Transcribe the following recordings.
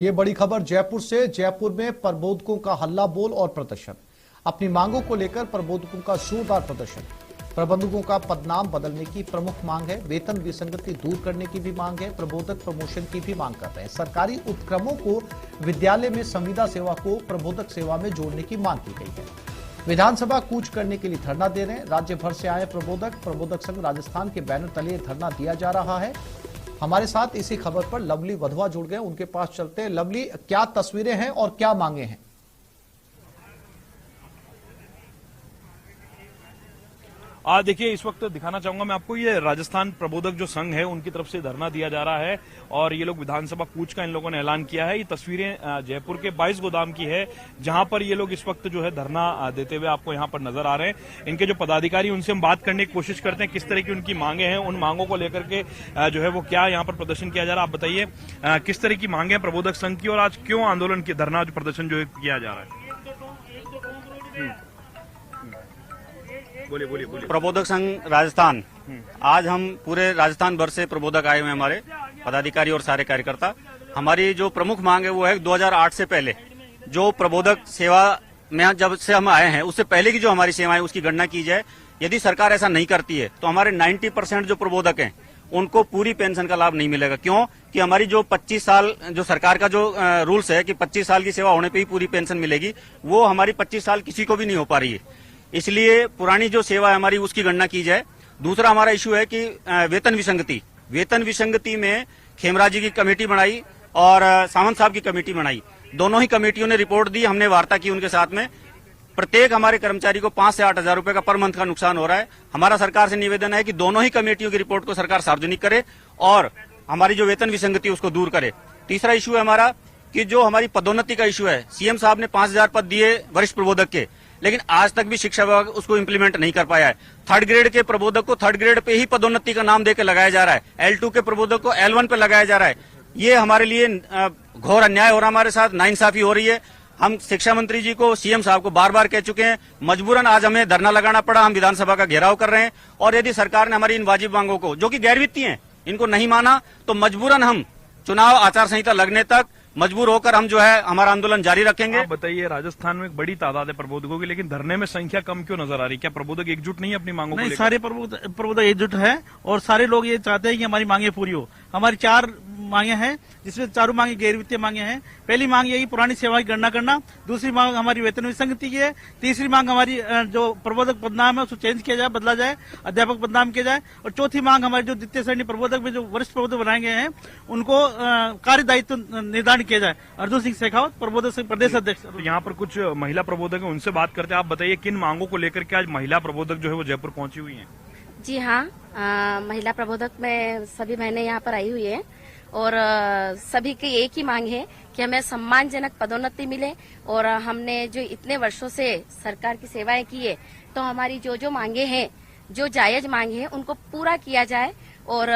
ये बड़ी खबर जयपुर से। जयपुर में प्रबोधकों का हल्ला बोल और प्रदर्शन। अपनी मांगों को लेकर प्रबोधकों का जोरदार प्रदर्शन। प्रबंधकों का पदनाम बदलने की प्रमुख मांग है। वेतन विसंगति दूर करने की भी मांग है। प्रबोधक प्रमोशन की भी मांग कर रहे हैं। सरकारी उपक्रमों को विद्यालय में संविदा सेवा को प्रबोधक सेवा में जोड़ने की मांग की गई है। विधानसभा कूच करने के लिए धरना दे रहे हैं। राज्य भर से आए प्रबोधक संघ राजस्थान के बैनर तले धरना दिया जा रहा है। हमारे साथ इसी खबर पर लवली वधवा जुड़ गए, उनके पास चलते हैं। लवली, क्या तस्वीरें हैं और क्या मांगे हैं? देखिए, इस वक्त दिखाना चाहूंगा मैं आपको, ये राजस्थान प्रबोधक जो संघ है उनकी तरफ से धरना दिया जा रहा है और ये लोग विधानसभा कूच का इन लोगों ने ऐलान किया है। ये तस्वीरें जयपुर के 22 गोदाम की है, जहां पर ये लोग इस वक्त जो है धरना देते हुए आपको यहां पर नजर आ रहे हैं। इनके जो पदाधिकारी, उनसे हम बात करने की कोशिश करते हैं किस तरह की उनकी मांगे हैं, उन मांगों को लेकर के जो है वो क्या यहाँ पर प्रदर्शन किया जा रहा है। आप बताइए किस तरह की मांगे हैं प्रबोधक संघ की और आज क्यों आंदोलन की धरना जो प्रदर्शन जो किया जा रहा है? बोलिए बोलिए बोलिए। प्रबोधक संघ राजस्थान, आज हम पूरे राजस्थान भर से प्रबोधक आए हुए हैं, हमारे पदाधिकारी और सारे कार्यकर्ता। हमारी जो प्रमुख मांग है वो है 2008 से पहले जो प्रबोधक सेवा में जब से हम आए हैं उससे पहले की जो हमारी सेवाएं उसकी गणना की जाए। यदि सरकार ऐसा नहीं करती है तो हमारे 90% जो प्रबोधक हैं उनको पूरी पेंशन का लाभ नहीं मिलेगा। क्यों कि हमारी जो 25 साल जो सरकार का जो रूल्स है कि 25 साल की सेवा होने पे ही पूरी पेंशन मिलेगी, वो हमारी 25 साल किसी को भी नहीं हो पा रही है। इसलिए पुरानी जो सेवा है हमारी उसकी गणना की जाए। दूसरा हमारा इश्यू है कि वेतन विसंगति में खेमराज जी की कमेटी बनाई और सावंत साहब की कमेटी बनाई। दोनों ही कमेटियों ने रिपोर्ट दी, हमने वार्ता की उनके साथ में। प्रत्येक हमारे कर्मचारी को 5 से 8 हजार रुपए का पर मंथ का नुकसान हो रहा है। हमारा सरकार से निवेदन है कि दोनों ही कमेटियों की रिपोर्ट को सरकार सार्वजनिक करे और हमारी जो वेतन विसंगति उसको दूर करे। तीसरा इश्यू है हमारा कि जो हमारी पदोन्नति का इश्यू है, सीएम साहब ने 5000 पद दिए वरिष्ठ प्रबोधक के, लेकिन आज तक भी शिक्षा विभाग उसको इम्प्लीमेंट नहीं कर पाया है। 3rd ग्रेड के प्रबोधक को 3rd ग्रेड पे ही पदोन्नति का नाम देकर लगाया जा रहा है। L2 के प्रबोधक को L1 पे लगाया जा रहा है। ये हमारे लिए घोर अन्याय हो रहा है, हमारे साथ नाइंसाफी हो रही है। हम शिक्षा मंत्री जी को, सीएम साहब को बार बार कह चुके हैं। मजबूरन आज हमें धरना लगाना पड़ा। हम विधानसभा का घेराव कर रहे हैं और यदि सरकार ने हमारी इन वाजिब मांगों को, जो कि गैर वित्तीय हैं, इनको नहीं माना तो मजबूरन हम चुनाव आचार संहिता लगने तक मजबूर होकर हम जो है हमारा आंदोलन जारी रखेंगे। आप बताइए, राजस्थान में एक बड़ी तादाद है प्रबोधकों की, लेकिन धरने में संख्या कम क्यों नजर आ रही? क्या प्रबोधक एकजुट नहीं है अपनी मांगों को लेकर? सारे प्रबोधक एकजुट है और सारे लोग ये चाहते हैं कि हमारी मांगे पूरी हो। हमारी 4 मांगे हैं, जिसमें चारों मांगे गैर वित्तीय मांगे हैं। पहली मांग यही पुरानी सेवा की गणना करना, दूसरी मांग हमारी वेतन विसंगति की है, तीसरी मांग हमारी जो प्रबोधक पदनाम है उसको चेंज किया जाए, बदला जाए, अध्यापक पदनाम किया जाए, और चौथी मांग हमारी जो द्वितीय श्रेणी प्रबोधक में जो वरिष्ठ प्रबोधक बनाए गए हैं उनको कार्य दायित्व निर्धारण किया जाए। अर्जुन सिंह शेखावत, प्रबोधक संघ प्रदेश अध्यक्ष। तो यहाँ पर कुछ महिला प्रबोधक है, उनसे बात करते हैं। आप बताइए किन मांगों को लेकर के आज महिला प्रबोधक जो है वो जयपुर पहुंची हुई है? जी हाँ, महिला प्रबोधक में सभी बहनें यहाँ पर आई हुई है और सभी की एक ही मांग है कि हमें सम्मानजनक पदोन्नति मिले और हमने जो इतने वर्षों से सरकार की सेवाएं की है तो हमारी जो मांगे हैं, जो जायज मांगे हैं, उनको पूरा किया जाए और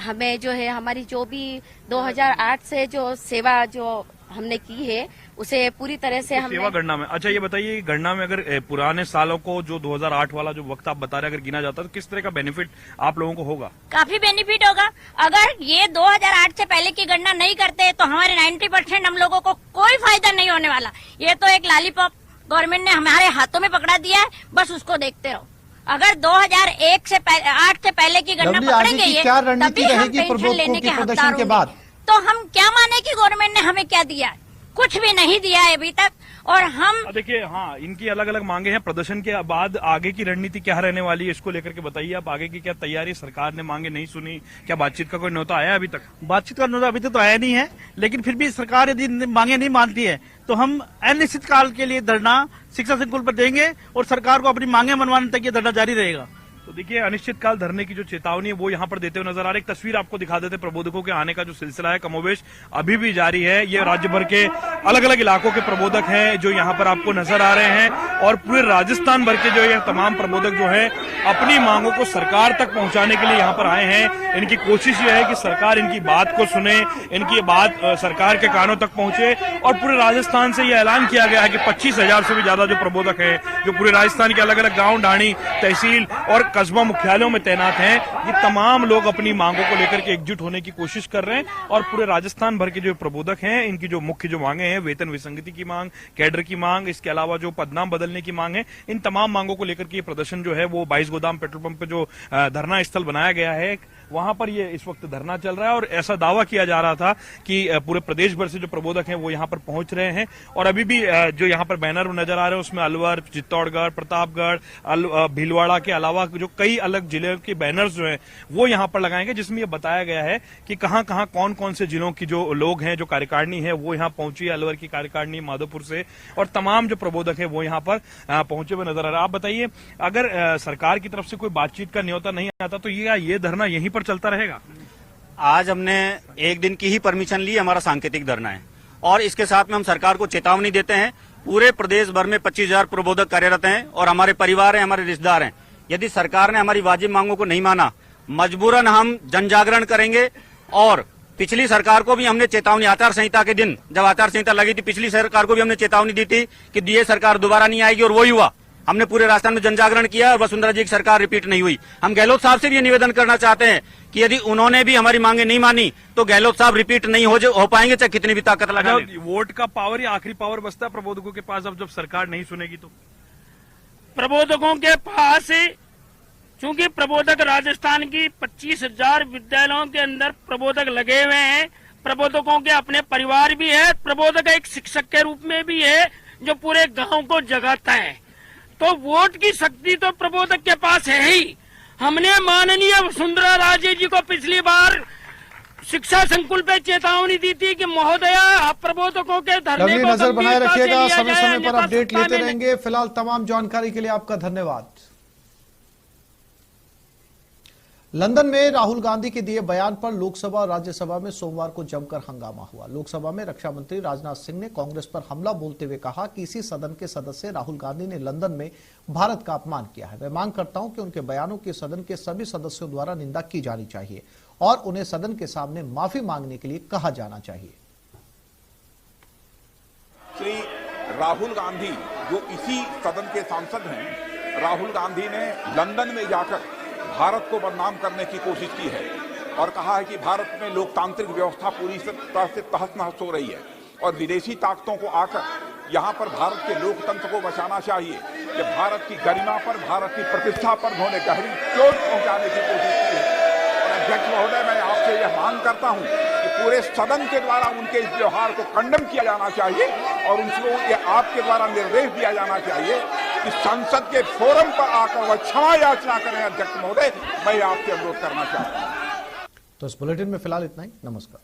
हमें जो है हमारी जो भी 2008 से जो सेवा जो हमने की है उसे पूरी तरह से हम सेवा गणना में। अच्छा, ये बताइए, गणना में अगर पुराने सालों को जो 2008 वाला जो वक्त आप बता रहे अगर गिना जाता तो किस तरह का बेनिफिट आप लोगों को होगा? काफी बेनिफिट होगा। अगर ये 2008 से पहले की गणना नहीं करते तो हमारे 90% हम लोगों को कोई फायदा नहीं होने वाला। ये तो एक लॉलीपॉप गवर्नमेंट ने हमारे हाथों में पकड़ा दिया है, बस उसको देखते रहो। अगर 2008 से पहले की गणना पकड़ेंगे ये, तभी हम पेंशन लेने के हकदार होंगे। तो हम क्या माने कि गवर्नमेंट ने हमें क्या दिया? कुछ भी नहीं दिया है अभी तक। और हम देखिए, हाँ, इनकी अलग अलग मांगे हैं। प्रदर्शन के बाद आगे की रणनीति क्या रहने वाली है, इसको लेकर के बताइए आप। आगे की क्या तैयारी? सरकार ने मांगे नहीं सुनी, क्या बातचीत का कोई न्योता आया अभी तक? बातचीत का न्योता अभी तक तो आया नहीं है, लेकिन फिर भी सरकार यदि मांगे नहीं मानती है तो हम अनिश्चित काल के लिए धरना शिक्षा संकुल पर देंगे और सरकार को अपनी मांगे मनवाने तक ये धरना जारी रहेगा। तो देखिए, अनिश्चितकाल धरने की जो चेतावनी है वो यहाँ पर देते हुए नजर आ रही। एक तस्वीर आपको दिखा देते, प्रबोधकों के आने का जो सिलसिला है कमोबेश अभी भी जारी है। ये राज्य भर के अलग अलग इलाकों के प्रबोधक हैं जो यहाँ पर आपको नजर आ रहे हैं और पूरे राजस्थान भर के जो ये तमाम प्रबोधक जो है अपनी मांगों को सरकार तक पहुंचाने के लिए यहाँ पर आए हैं। इनकी कोशिश ये है कि सरकार इनकी बात को सुने, इनकी बात सरकार के कानों तक पहुंचे। और पूरे राजस्थान से ये ऐलान किया गया है कि 25,000 से भी ज्यादा जो प्रबोधक हैं, जो पूरे राजस्थान के अलग अलग गांव, ढाणी, तहसील और कस्बा मुख्यालयों में तैनात हैं, ये तमाम लोग अपनी मांगों को लेकर के एकजुट होने की कोशिश कर रहे हैं। और पूरे राजस्थान भर के जो प्रबोधक हैं, इनकी जो मुख्य जो मांगे हैं, वेतन विसंगति की मांग, कैडर की मांग, इसके अलावा जो पदनाम बदलने की मांग है, इन तमाम मांगों को लेकर के ये प्रदर्शन जो है वो 22 गोदाम पेट्रोल पंप पे जो धरना स्थल बनाया गया है, वहां पर ये इस वक्त धरना चल रहा है। और ऐसा दावा किया जा रहा था कि पूरे प्रदेश भर से जो प्रबोधक हैं वो यहां पर पहुंच रहे हैं। और अभी भी जो यहां पर बैनर नजर आ रहे हैं उसमें अलवर, चित्तौड़गढ़, प्रतापगढ़, भीलवाड़ा के अलावा जो कई अलग जिले के बैनर्स जो हैं वो यहां पर लगाए गए, जिसमें ये बताया गया है कि कहां कहां कौन कौन से जिलों की जो लोग हैं, जो कार्यकारिणी है वो यहां पहुंची है। अलवर की कार्यकारिणी, माधोपुर से, और तमाम जो प्रबोधक है वो यहां पर पहुंचे हुए नजर आ रहे हैं। आप बताइए, अगर सरकार की तरफ से कोई बातचीत का न्योता नहीं आता तो ये धरना यहीं पर चलता रहेगा? आज हमने एक दिन की ही परमिशन ली, हमारा सांकेतिक धरना है। और इसके साथ में हम सरकार को चेतावनी देते हैं, पूरे प्रदेश भर में 25,000 प्रबोधक कार्यरत हैं और हमारे परिवार हैं, हमारे रिश्तेदार हैं। यदि सरकार ने हमारी वाजिब मांगों को नहीं माना, मजबूरन हम जन जागरण करेंगे। और पिछली सरकार को भी हमने चेतावनी, आचार संहिता के दिन जब आचार संहिता लगी थी, पिछली सरकार को भी हमने चेतावनी दी थी कि ये सरकार दोबारा नहीं आएगी, और वही हुआ। हमने पूरे राजस्थान में जन जागरण किया और वसुंधरा जी की सरकार रिपीट नहीं हुई। हम गहलोत साहब से भी ये निवेदन करना चाहते हैं कि यदि उन्होंने भी हमारी मांगे नहीं मानी तो गहलोत साहब रिपीट नहीं हो पाएंगे, चाहे कितनी भी ताकत लगा लें। वोट का पावर या आखिरी पावर बचता है प्रबोधकों के पास अब जब सरकार नहीं सुनेगी तो? प्रबोधकों के पास, चूंकि प्रबोधक राजस्थान की 25,000 विद्यालयों के अंदर प्रबोधक लगे हुए हैं, प्रबोधकों के अपने परिवार भी है, प्रबोधक एक शिक्षक के रूप में भी है जो पूरे गांव को जगाता है। तो वोट की शक्ति तो प्रबोधक के पास है ही। हमने माननीय वसुंधरा राजे जी को पिछली बार शिक्षा संकुल पे चेतावनी दी थी कि महोदया आप प्रबोधकों के धरने को नजर बनाए गंभीरता से रखिएगा, लिया समय जाए, समय पर अन्यथा अपडेट सत्ता लेते में रहेंगे। फिलहाल तमाम जानकारी के लिए आपका धन्यवाद। लंदन में राहुल गांधी के दिए बयान पर लोकसभा और राज्यसभा में सोमवार को जमकर हंगामा हुआ। लोकसभा में रक्षा मंत्री राजनाथ सिंह ने कांग्रेस पर हमला बोलते हुए कहा कि इसी सदन के सदस्य राहुल गांधी ने लंदन में भारत का अपमान किया है। मैं मांग करता हूं कि उनके बयानों की सदन के सभी सदस्यों द्वारा निंदा की जानी चाहिए और उन्हें सदन के सामने माफी मांगने के लिए कहा जाना चाहिए। श्री राहुल गांधी जो इसी सदन के सांसद हैं, राहुल गांधी ने लंदन में जाकर भारत को बदनाम करने की कोशिश की है और कहा है कि भारत में लोकतांत्रिक व्यवस्था पूरी तरह से तहस-नहस हो रही है और विदेशी ताकतों को आकर यहाँ पर भारत के लोकतंत्र को बचाना चाहिए। कि भारत की गरिमा पर, भारत की प्रतिष्ठा पर उन्होंने गहरी चोट पहुंचाने की कोशिश की है। और अध्यक्ष महोदय, मैं आपसे यह मांग करता हूं कि पूरे सदन के द्वारा उनके इस व्यवहार को कंडम किया जाना चाहिए और उनको ये आपके द्वारा निर्देश दिया जाना चाहिए कि संसद के फोरम पर आकर वह क्षमा याचना करें। अध्यक्ष महोदय, मैं आपसे अनुरोध करना चाहता हूं। तो इस बुलेटिन में फिलहाल इतना ही। नमस्कार।